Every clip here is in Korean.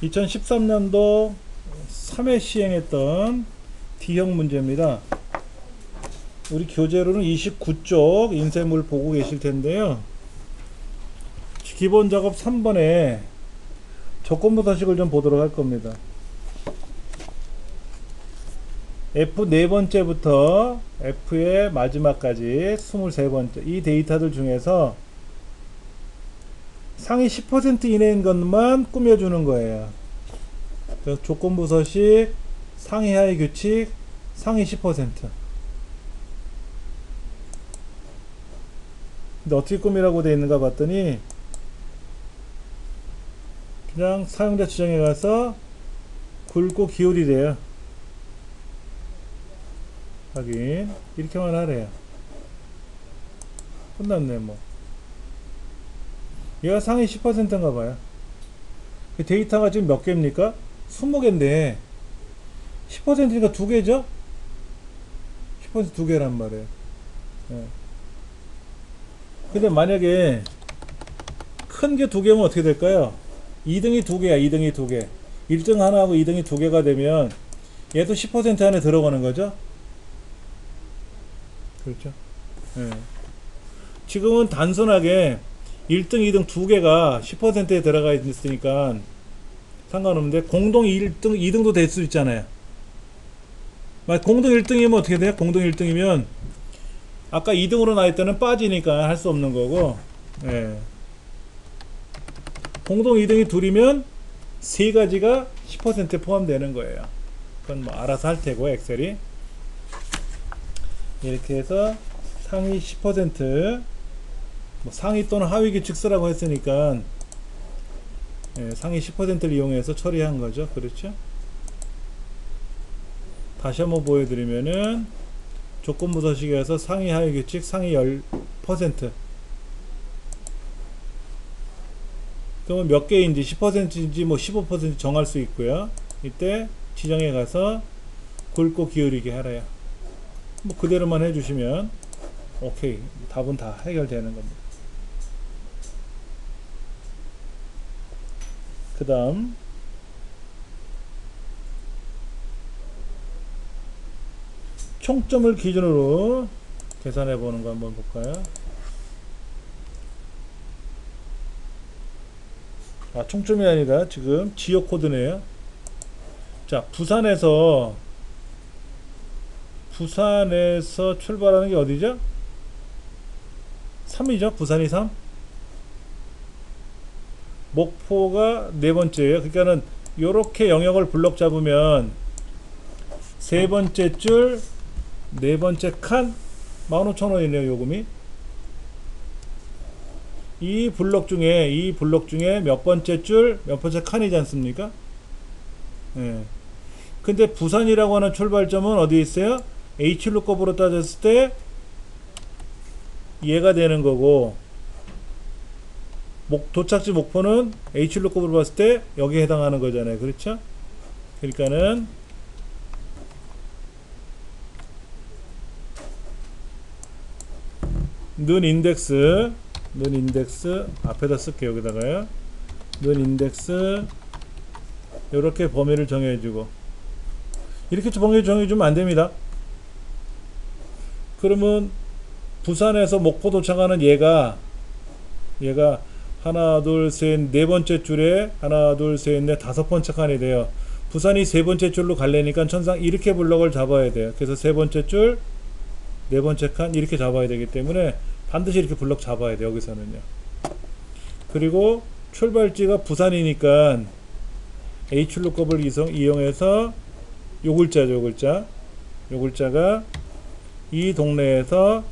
2013년도 3회 시행했던 D형 문제입니다. 우리 교재로는 29쪽 인쇄물 보고 계실 텐데요. 기본 작업 3번에 조건부 서식을 좀 보도록 할 겁니다. F 4번째부터 F의 마지막까지 23번째 이 데이터들 중에서 상위 10% 이내인 것만 꾸며주는 거예요. 그래서 조건부 서식, 상위 하위 규칙, 상위 10%. 근데 어떻게 꾸미라고 되어 있는가 봤더니 그냥 사용자 지정에 가서 굵고 기울이래요. 확인. 이렇게만 하래요. 끝났네 뭐. 얘가 상위 10%인가 봐요. 데이터가 지금 몇 개입니까? 20개인데 10%니까 2개죠? 10% 2개란 말이에요. 네. 근데 만약에 큰 게 2개면 어떻게 될까요? 2등이 2개야. 2등이 2개. 1등 하나하고 2등이 2개가 되면 얘도 10% 안에 들어가는 거죠? 그렇죠? 네. 지금은 단순하게 1등, 2등 2개가 10%에 들어가 있으니까 상관없는데 공동 1등, 2등도 될 수 있잖아요. 공동 1등이면 어떻게 돼요? 공동 1등이면 아까 2등으로 나올 때는 빠지니까 할 수 없는 거고, 예. 공동 2등이 둘이면 세 가지가 10%에 포함되는 거예요. 그건 뭐 알아서 할 테고 엑셀이 이렇게 해서 상위 10% 뭐 상위 또는 하위 규칙 쓰라고 했으니까 예, 상위 10%를 이용해서 처리한 거죠. 그렇죠? 다시 한번 보여드리면은 조건부 서식에서 상위 하위 규칙 상위 10% 그러면 몇 개인지 10%인지 뭐 15% 정할 수 있고요. 이때 지정에 가서 굵고 기울이게 하래요. 뭐 그대로만 해주시면 오케이, 답은 다 해결되는 겁니다. 그 다음 총점을 기준으로 계산해 보는 거 한번 볼까요? 총점이 아니라 지금 지역 코드네요. 자, 부산에서 출발하는 게 어디죠? 3이죠? 부산이 3. 목포가 4번째예요. 그러니까는 요렇게 영역을 블럭 잡으면 3번째 줄, 4번째 칸 15,000원이네요. 요금이. 이 블럭 중에 몇 번째 줄, 몇 번째 칸이지 않습니까? 예. 근데 부산이라고 하는 출발점은 어디 있어요? H룩급으로 따졌을 때 얘가 되는 거고, 도착지 목포는 H룩급으로 봤을 때 여기에 해당하는 거잖아요. 그렇죠? 그러니까는 는 인덱스 앞에다 쓸게요. 여기다가요. 는 인덱스 이렇게 범위를 정해주고, 이렇게 범위를 정해주면 안됩니다. 그러면 부산에서 목포 도착하는 얘가 하나 둘 셋 네 번째 줄에 하나 둘 셋 넷 다섯 번째 칸이 돼요. 부산이 세 번째 줄로 가려니까 천상 이렇게 블럭을 잡아야 돼요. 그래서 세 번째 줄, 네 번째 칸 이렇게 잡아야 되기 때문에 반드시 이렇게 블럭 잡아야 돼요. 여기서는요. 그리고 출발지가 부산이니까 H룩급을 이용해서 요 글자죠. 요 글자가 이 동네에서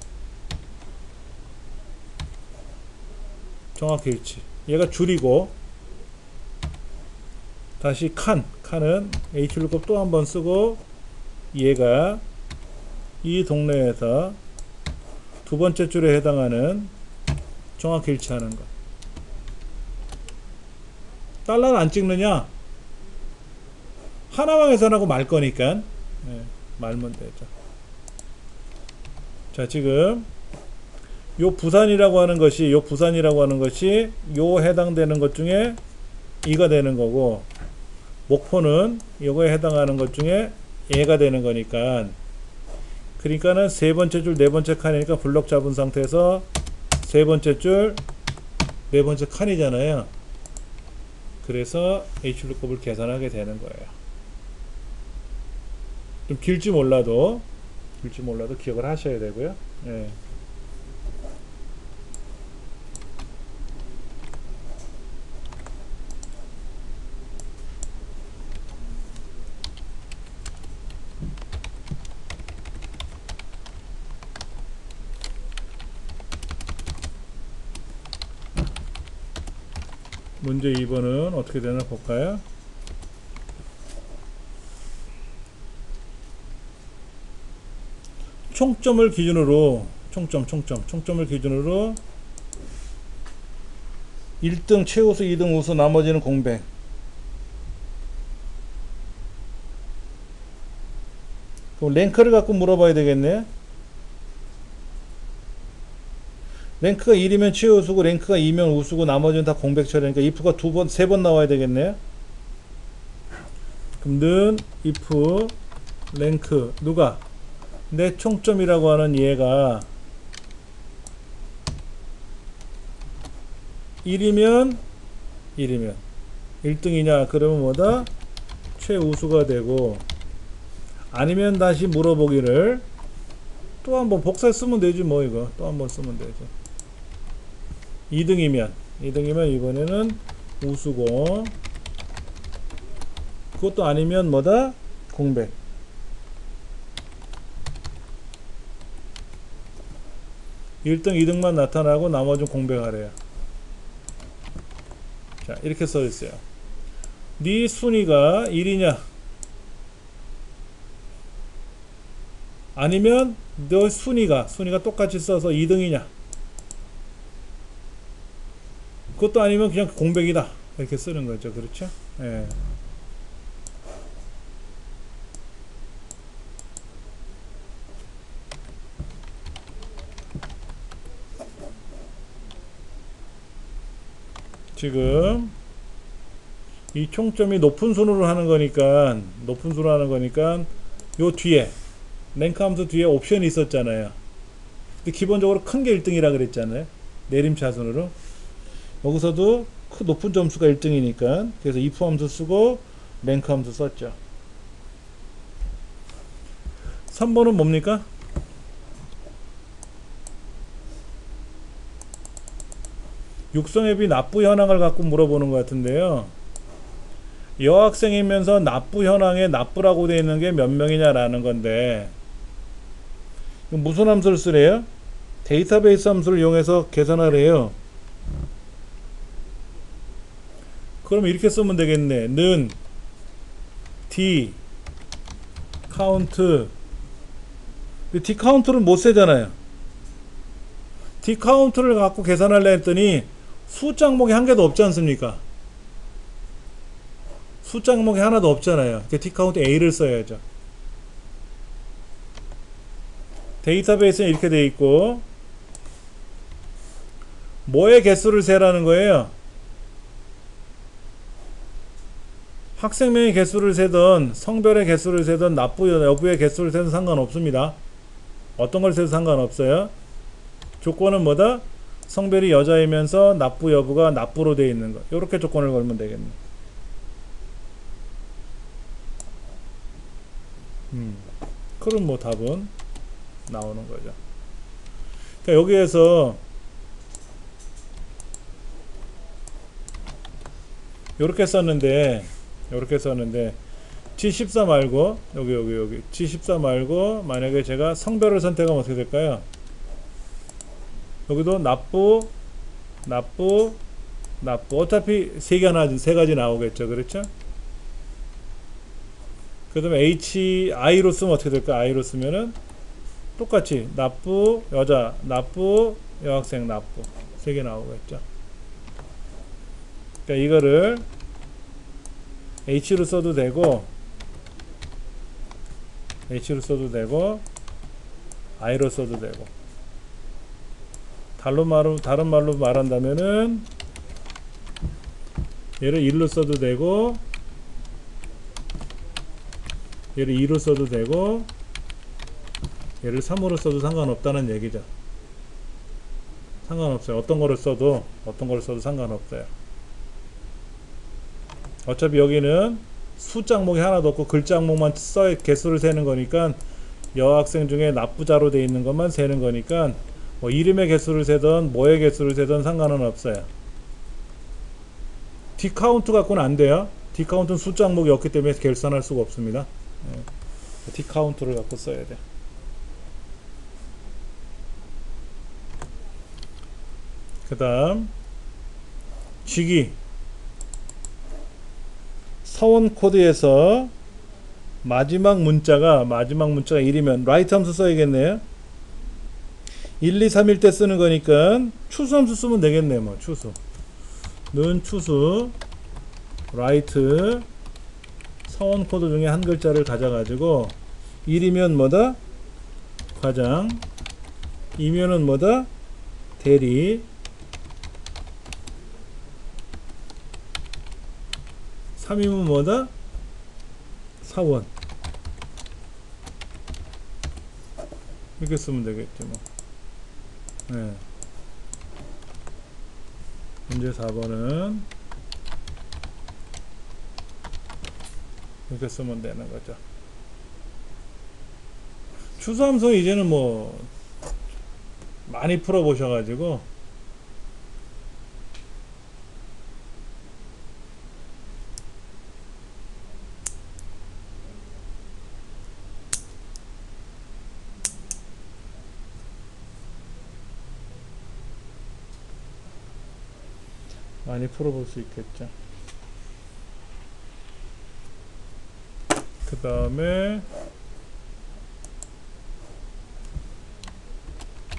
정확히 일치. 얘가 줄이고, 다시 칸은 H룩급 또 한번 쓰고, 얘가 이 동네에서 두 번째 줄에 해당하는 정확히 일치하는 것. 달러는 안 찍느냐? 하나만 계산하고 말 거니까 말면 되죠. 자, 지금 요 부산이라고 하는 것이 요 해당되는 것 중에 이가 되는 거고, 목표는 이거에 해당하는 것 중에 얘가 되는 거니까, 그러니까는 세 번째 줄 네 번째 칸이니까 블럭 잡은 상태에서 세 번째 줄 네 번째 칸이잖아요. 그래서 H루급을 계산하게 되는 거예요. 좀 길지 몰라도 기억을 하셔야 되고요. 예. 문제 2번은 어떻게 되나 볼까요? 총점을 기준으로 총점을 기준으로 1등 최우수 2등 우수 나머지는 공백. 그럼 랭크를 갖고 물어봐야 되겠네. 랭크가 1이면 최우수고 랭크가 2면 우수고 나머지는 다 공백 처리니까 if가 세 번 나와야 되겠네요. 그럼 는 if 랭크 누가 내 총점이라고 하는 얘가 1이면 1등이냐 그러면 뭐다? 최우수가 되고, 아니면 다시 물어보기를 또 한번 복사 쓰면 되지 뭐. 이거 또 한번 쓰면 되죠. 2등이면 이번에는 우수고, 그것도 아니면 뭐다? 공백. 1등 2등만 나타나고 나머지는 공백하래요. 자, 이렇게 써있어요. 네 순위가 1이냐 아니면 너 순위가 똑같이 써서 2등이냐, 그것도 아니면 그냥 공백이다 이렇게 쓰는 거죠. 그렇죠? 예. 지금 이 총점이 높은 순으로 하는 거니까 요 뒤에 랭크 함수 뒤에 옵션이 있었잖아요. 근데 기본적으로 큰 게 1등이라 그랬잖아요. 내림차순으로. 여기서도 그 높은 점수가 1등이니까 그래서 if 함수 쓰고 랭크 함수 썼죠. 3번은 뭡니까? 육성회비 납부 현황을 갖고 물어보는 것 같은데요. 여학생이면서 납부 현황에 납부라고 되어 있는 게 몇 명이냐라는 건데, 무슨 함수를 쓰래요? 데이터베이스 함수를 이용해서 계산하래요. 그럼 이렇게 쓰면 되겠네. 는 d 카운트. d 카운트를 못 세잖아요. d 카운트를 갖고 계산하려 했더니 숫자 항목이 한 개도 없지 않습니까? 숫자 항목이 하나도 없잖아요. d 카운트 a를 써야죠. 데이터베이스는 이렇게 돼 있고, 뭐의 개수를 세라는 거예요? 학생명의 개수를 세든 성별의 개수를 세든 납부 여부의 개수를 세든 상관없습니다. 어떤 걸 세도 상관없어요. 조건은 뭐다? 성별이 여자이면서 납부 여부가 납부로 되어 있는 거. 이렇게 조건을 걸면 되겠네. 그럼 뭐 답은 나오는 거죠. 그러니까 여기에서 요렇게 썼는데 G14 말고 여기 G14 말고 만약에 제가 성별을 선택하면 어떻게 될까요? 여기도 납부 어차피 세 가지 나오겠죠. 그렇죠? 그 다음에 I로 쓰면 어떻게 될까? I로 쓰면은 똑같이 납부 여자, 납부 여학생, 납부 세 개 나오겠죠. 그러니까 이거를 H로 써도 되고 I로 써도 되고, 다른 말로 말한다면은 얘를 1로 써도 되고 얘를 2로 써도 되고 얘를 3으로 써도 상관없다는 얘기죠. 상관없어요. 어떤 거를 써도 상관없어요. 어차피 여기는 숫자 항목이 하나도 없고 글자 항목만 써 개수를 세는 거니까 여학생 중에 납부자로 돼 있는 것만 세는 거니까 뭐 이름의 개수를 세던 뭐의 개수를 세던 상관은 없어요. 디카운트 갖고는 안 돼요. 디카운트는 숫자 항목이 없기 때문에 계산할 수가 없습니다. 디카운트를 갖고 써야 돼. 그 다음 쥐기 서원 코드에서 마지막 문자가 1이면 라이트 함수 써야겠네요. 1, 2, 3일 때 쓰는 거니까 추수 함수 쓰면 되겠네. 뭐 추수 는 추수 라이트 서원 코드 중에 한 글자를 가져가지고 1이면 뭐다? 과장 2면은 뭐다? 대리 3이면 뭐다? 사원 이렇게 쓰면 되겠죠. 뭐. 네. 문제 4번은 이렇게 쓰면 되는 거죠. 추수함수 이제는 뭐 많이 풀어 보셔가지고 많이 풀어볼 수 있겠죠. 그 다음에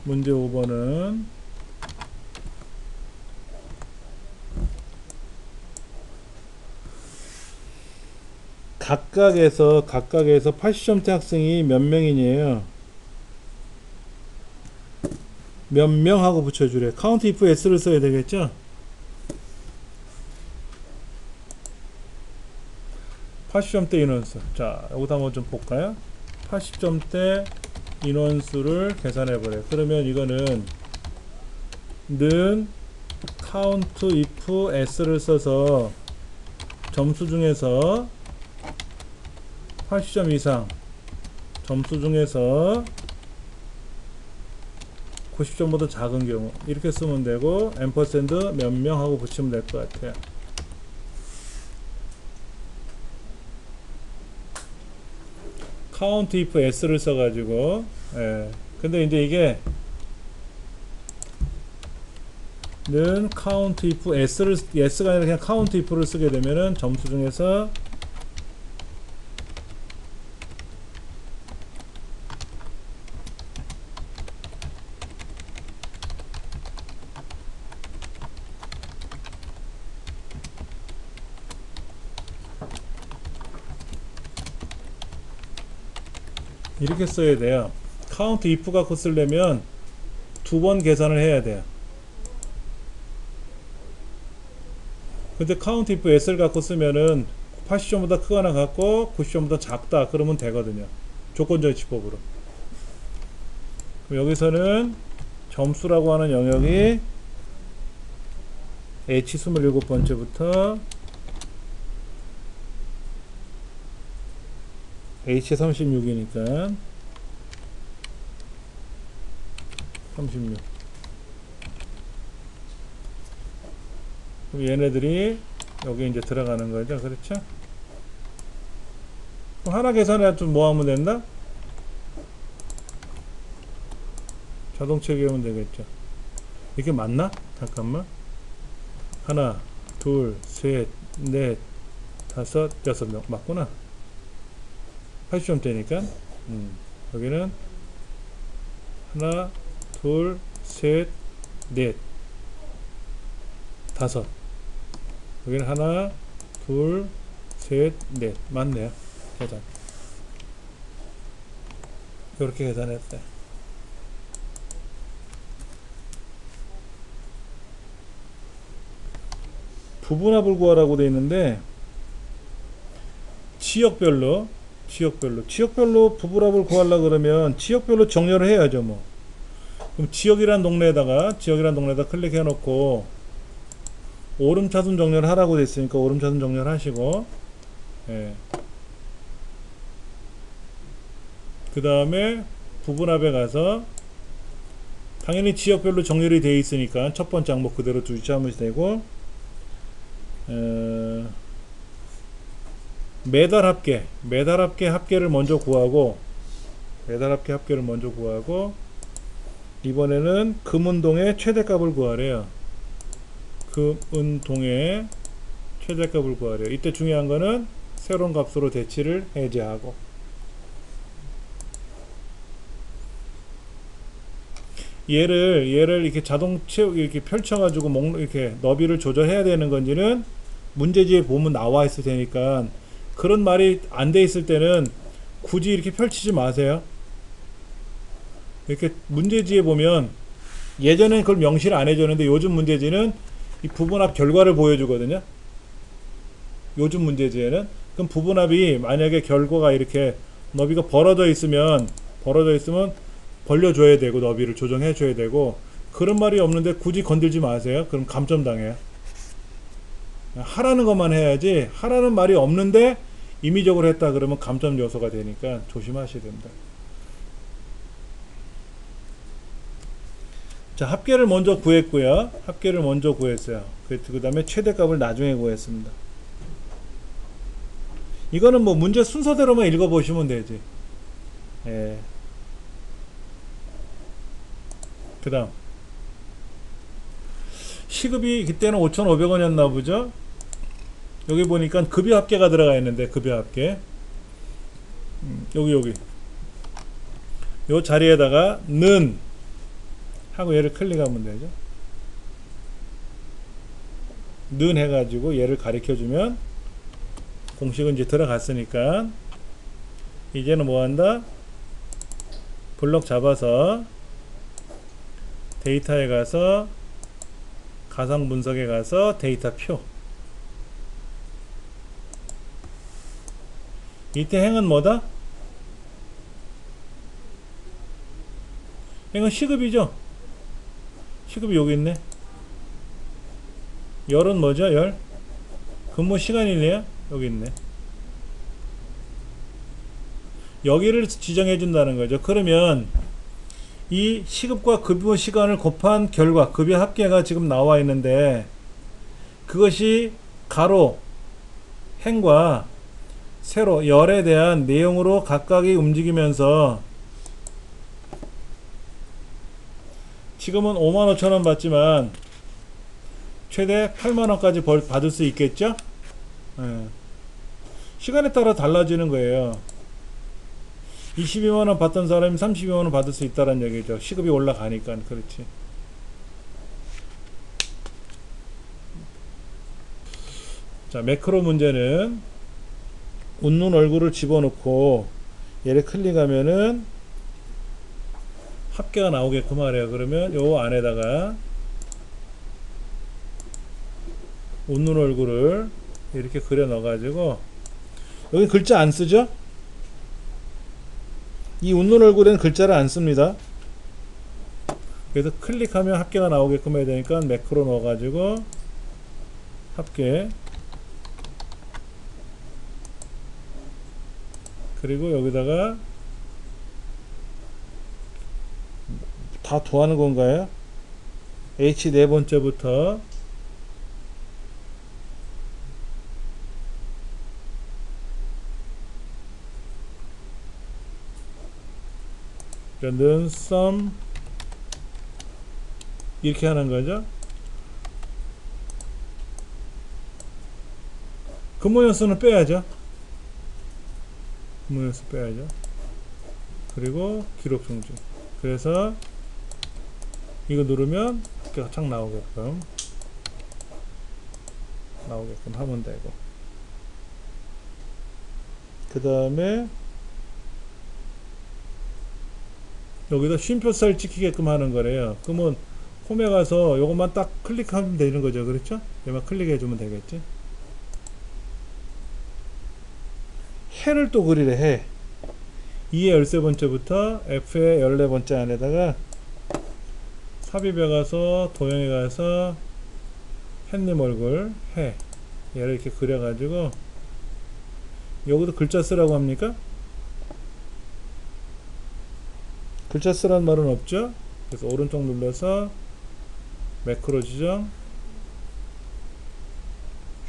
문제 5번은 각각에서 80점대 학생이 몇 명이냐요. 몇 명 하고 붙여주래. 카운트 if s를 써야 되겠죠. 80점대 인원수. 자, 여기다 한번 좀 볼까요? 80점대 인원수를 계산해 보래. 그러면 이거는 는 count if s를 써서 점수 중에서 80점 이상 점수 중에서 90점보다 작은 경우 이렇게 쓰면 되고 앰퍼샌드 몇 명 하고 붙이면 될 것 같아요. count if s를 써가지고 근데 이제 이게 는 count if s가 아니라 그냥 count if를 쓰게 되면은 점수 중에서 이렇게 써야 돼요. count if 갖고 쓰려면 두 번 계산을 해야 돼요. 근데 count if s를 갖고 쓰면은 80점보다 크거나 같고 90점보다 작다 그러면 되거든요. 조건적 지법으로. 그럼 여기서는 점수라고 하는 영역이 H 27번째부터 H 36이니까 36. 그럼 얘네들이 여기 이제 들어가는 거죠. 그렇죠? 그럼 하나 계산해 좀 뭐 하면 된다? 자동 체계하면 되겠죠. 이게 맞나? 잠깐만. 하나, 둘, 셋, 넷, 다섯, 여섯 명 맞구나. 80점대니까 여기는 하나, 둘, 셋, 넷, 다섯. 여기는 하나, 둘, 셋, 넷. 맞네요. 계산. 이렇게 계산했어요. 부분합을 구하라고 되어 있는데 지역별로 지역별로 부분합을 구하려고 그러면 지역별로 정렬을 해야죠 뭐. 그럼 지역이란 동네에다가 클릭해 놓고 오름차순 정렬 하라고 돼 있으니까 오름차순 정렬 하시고, 예. 그 다음에 부분합에 가서 당연히 지역별로 정렬이 되어 있으니까 첫 번째 항목 그대로 두시면 되고, 매달 합계 합계를 먼저 구하고, 이번에는 금운동의 최대값을 구하래요. 금운동의 최대값을 구하래요. 이때 중요한 거는 새로운 값으로 대치를 해제하고, 얘를 이렇게 자동 채우기 이렇게 펼쳐가지고 이렇게 너비를 조절해야 되는 건지는 문제지에 보면 나와 있을 테니까, 그런 말이 안 돼 있을 때는 굳이 이렇게 펼치지 마세요. 이렇게 문제지에 보면 예전엔 그걸 명시를 안 해줬는데 요즘 문제지는 이 부분합 결과를 보여주거든요. 요즘 문제지에는. 그럼 부분합이 만약에 결과가 이렇게 너비가 벌어져 있으면 벌려줘야 되고 너비를 조정해 줘야 되고, 그런 말이 없는데 굳이 건들지 마세요. 그럼 감점 당해요. 하라는 것만 해야지, 하라는 말이 없는데 임의적으로 했다 그러면 감점 요소가 되니까 조심하셔야 됩니다. 자, 합계를 먼저 구했고요. 그 다음에 최대값을 나중에 구했습니다. 이거는 뭐 문제 순서대로만 읽어보시면 되지. 예. 그 다음 시급이 그때는 5,500원이었나 보죠. 여기 보니까 급여 합계가 들어가 있는데, 급여 합계 여기 요 자리에다가 는 하고 얘를 클릭하면 되죠. 는 해가지고 얘를 가리켜주면 공식은 이제 들어갔으니까 이제는 뭐한다, 블럭 잡아서 데이터에 가서 가상 분석에 가서 데이터 표, 이때 행은 뭐다? 행은 시급이죠. 시급이 여기 있네. 열은 뭐죠? 열 근무 시간이네요. 여기 있네. 여기를 지정해 준다는 거죠. 그러면 이 시급과 급여 시간을 곱한 결과 급여 합계가 지금 나와 있는데, 그것이 가로 행과 세로 열에 대한 내용으로 각각이 움직이면서 지금은 55,000원 받지만 최대 80,000원까지 받을 수 있겠죠? 예. 시간에 따라 달라지는 거예요. 22만원 받던 사람이 32만원 받을 수 있다는 얘기죠. 시급이 올라가니까. 그렇지. 자, 매크로 문제는 웃는 얼굴을 집어넣고 얘를 클릭하면은 합계가 나오게끔 하래요. 그러면 요 안에다가 웃는 얼굴을 이렇게 그려 넣어 가지고, 여기 글자 안 쓰죠? 이 웃는 얼굴에는 글자를 안 씁니다. 그래서 클릭하면 합계가 나오게끔 해야 되니까 매크로 넣어 가지고 합계, 그리고 여기다가 다 더하는 건가요? H 네 번째부터 는 sum 이렇게 하는 거죠. 근무연수는 빼야죠. 근무연수 빼야죠. 그리고 기록 중지. 그래서 이거 누르면 합계가 착 나오게끔 하면 되고, 그 다음에 여기다 쉼표살 찍히게끔 하는 거래요. 그러면 홈에 가서 요것만 딱 클릭하면 되는 거죠. 그렇죠? 얘만 클릭해 주면 되겠지. 해를 또 그리래. 해. 2의 13번째부터 F의 14번째 안에다가 삽입에 가서 도형에 가서 햇님 얼굴 해. 얘를 이렇게 그려가지고 여기도 글자 쓰라고 합니까? 글자 쓰란 말은 없죠? 그래서 오른쪽 눌러서 매크로 지정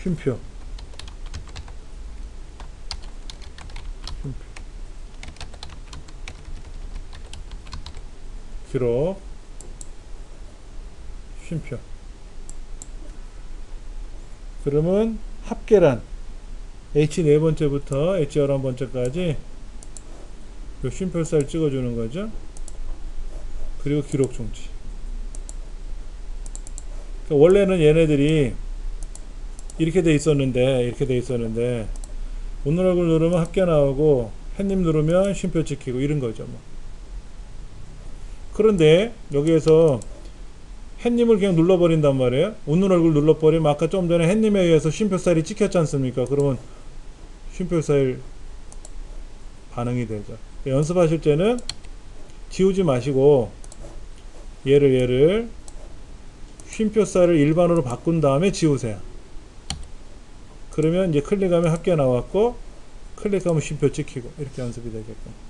쉼표 기록 쉼표. 그러면 합계란 H 4번째부터 H 11번째까지 요 쉼표 쌀 찍어주는 거죠. 그리고 기록 중지. 그러니까 원래는 얘네들이 이렇게 돼 있었는데 오늘 얼굴 누르면 합계 나오고 햇님 누르면 쉼표 찍히고 이런 거죠. 뭐. 그런데 여기에서 햇님을 그냥 눌러버린단 말이에요. 웃는 얼굴 눌러버리면 아까 좀 전에 햇님에 의해서 쉼표살이 찍혔지 않습니까? 그러면 쉼표살 반응이 되죠. 연습하실 때는 지우지 마시고 얘를 쉼표살을 일반으로 바꾼 다음에 지우세요. 그러면 이제 클릭하면 합계 나왔고 클릭하면 쉼표 찍히고 이렇게 연습이 되겠고.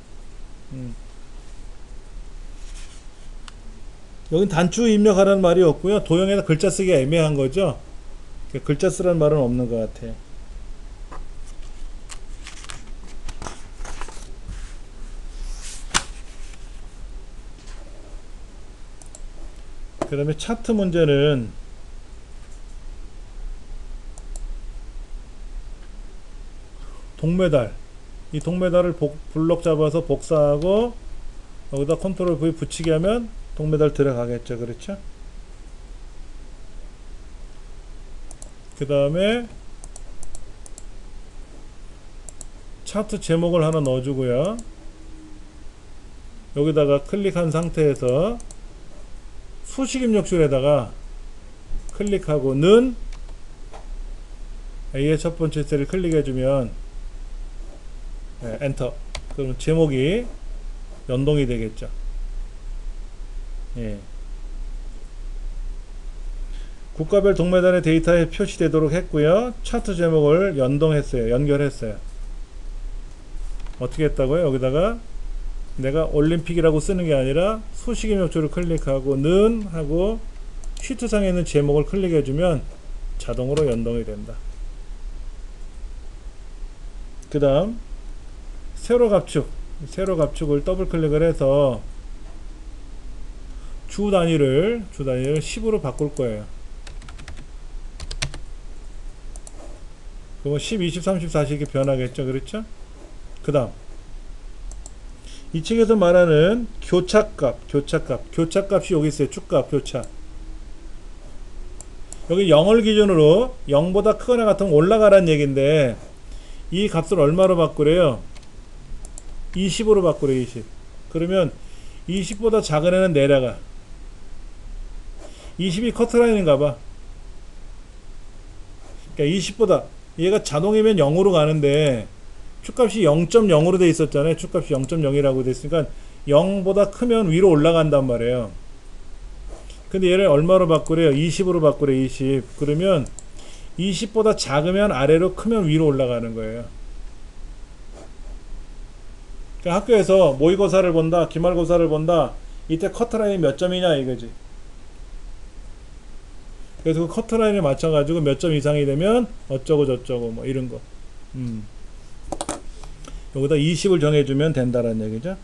여긴 단추 입력하라는 말이 없고요. 도형에다 글자 쓰기가 애매한 거죠. 글자 쓰라는 말은 없는 것 같아요. 그 다음에 차트 문제는 동메달, 이 동메달을 블록 잡아서 복사하고 여기다 컨트롤 V 붙이게 하면 동메달 들어가겠죠. 그렇죠? 그 다음에 차트 제목을 하나 넣어주고요. 여기다가 클릭한 상태에서 수식 입력줄에다가 클릭하고는 A의 첫 번째 셀을 클릭해주면 엔터. 그러면 제목이 연동이 되겠죠. 예. 국가별 동메달의 데이터에 표시되도록 했고요. 차트 제목을 연결했어요. 어떻게 했다고요? 여기다가 내가 올림픽이라고 쓰는 게 아니라 수식 입력줄을 클릭하고 는 하고 시트상에 있는 제목을 클릭해주면 자동으로 연동이 된다. 그 다음 세로 갑축을 더블 클릭을 해서 주 단위를 10으로 바꿀 거예요. 그러면 10, 20, 30, 40 이렇게 변하겠죠. 그렇죠? 그 다음 이 책에서 말하는 교차값이 여기 있어요. 축값, 교차. 여기 0을 기준으로 0보다 크거나 같으면 올라가라는 얘기인데 이 값을 얼마로 바꾸래요? 20으로 바꾸래요. 20. 그러면 20보다 작은 애는 내려가. 20이 커트라인인가 봐. 그러니까 20보다 얘가 자동이면 0으로 가는데 축값이 0.0으로 돼 있었잖아요. 축값이 0.0이라고 돼 있으니까 0보다 크면 위로 올라간단 말이에요. 근데 얘를 얼마로 바꾸래요? 20으로 바꾸래. 20. 그러면 20보다 작으면 아래로, 크면 위로 올라가는 거예요. 그러니까 학교에서 모의고사를 본다, 기말고사를 본다, 이때 커트라인이 몇 점이냐 이거지. 그래서 그 커트라인에 맞춰가지고 몇 점 이상이 되면 어쩌고 저쩌고 뭐 이런 거. 여기다 20을 정해주면 된다라는 얘기죠.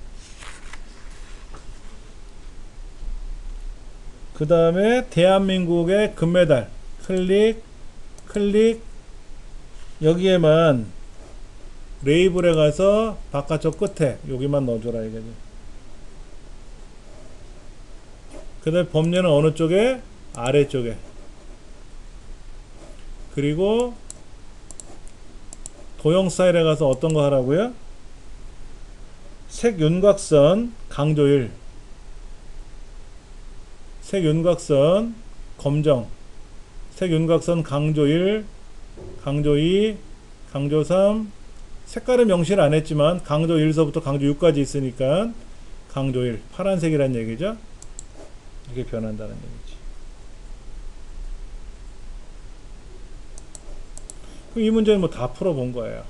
그 다음에 대한민국의 금메달 클릭 여기에만 레이블에 가서 바깥쪽 끝에 여기만 넣어줘라 이거죠. 그 다음에 범례는 어느 쪽에? 아래쪽에. 그리고 도형 스타일에 가서 어떤 거 하라고요? 색윤곽선 강조일, 색윤곽선 검정, 색윤곽선 강조 1, 강조 2, 강조 3, 색깔은 명시를 안 했지만 강조 1서부터 강조 6까지 있으니까 강조 1 파란색이란 얘기죠. 이렇게 변한다는 얘기지. 이 문제는 뭐 다 풀어본 거예요.